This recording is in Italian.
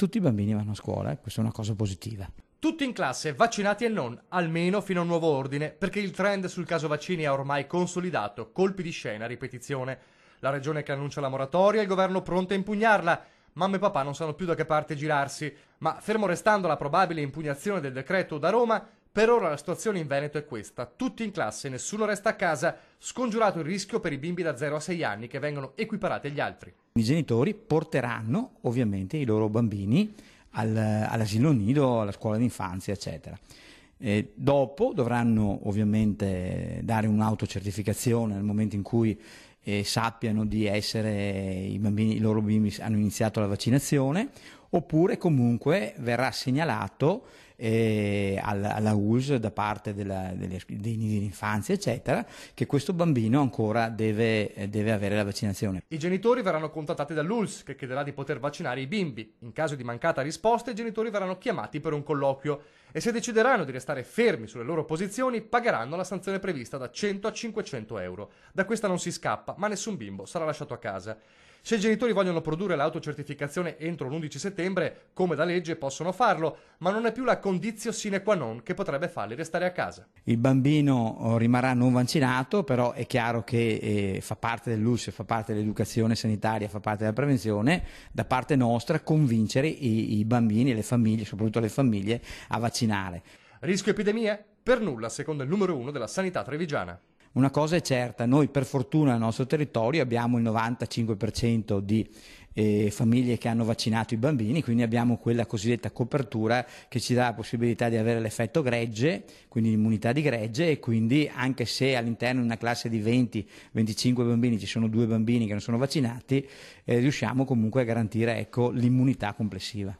tutti i bambini vanno a scuola, questa è una cosa positiva. Tutti in classe, vaccinati e non, almeno fino a nuovo ordine, perché il trend sul caso vaccini è ormai consolidato, colpi di scena, ripetizione. La regione che annuncia la moratoria, il governo pronto a impugnarla. Mamma e papà non sanno più da che parte girarsi, ma fermo restando la probabile impugnazione del decreto da Roma, per ora la situazione in Veneto è questa: tutti in classe, nessuno resta a casa, scongiurato il rischio per i bimbi da 0 a 6 anni che vengono equiparati agli altri. I genitori porteranno ovviamente i loro bambini all'asilo nido, alla scuola d'infanzia, eccetera. Dopo dovranno ovviamente dare un'autocertificazione nel momento in cui sappiano di essere i loro bimbi hanno iniziato la vaccinazione, oppure comunque verrà segnalato alla ULSS da parte dei nidi d'infanzia, eccetera, che questo bambino ancora deve avere la vaccinazione. I genitori verranno contattati dall'ULSS, che chiederà di poter vaccinare i bimbi. In caso di mancata risposta, i genitori verranno chiamati per un colloquio e se decideranno di restare fermi sulle loro posizioni, pagheranno la sanzione prevista da 100 a 500 euro. Da questa non si scappa, ma nessun bimbo sarà lasciato a casa. Se i genitori vogliono produrre l'autocertificazione entro l'11 settembre, come da legge possono farlo, ma non è più la conditio sine qua non che potrebbe farli restare a casa. Il bambino rimarrà non vaccinato, però è chiaro che fa parte dell'ULSS, fa parte dell'educazione sanitaria, fa parte della prevenzione, da parte nostra convincere i bambini e le famiglie, soprattutto le famiglie, a vaccinare. Rischio epidemie? Per nulla, secondo il numero 1 della sanità trevigiana. Una cosa è certa, noi per fortuna nel nostro territorio abbiamo il 95% di famiglie che hanno vaccinato i bambini, quindi abbiamo quella cosiddetta copertura che ci dà la possibilità di avere l'effetto gregge, quindi l'immunità di gregge, e quindi anche se all'interno di una classe di 20-25 bambini ci sono 2 bambini che non sono vaccinati, riusciamo comunque a garantire, ecco, l'immunità complessiva.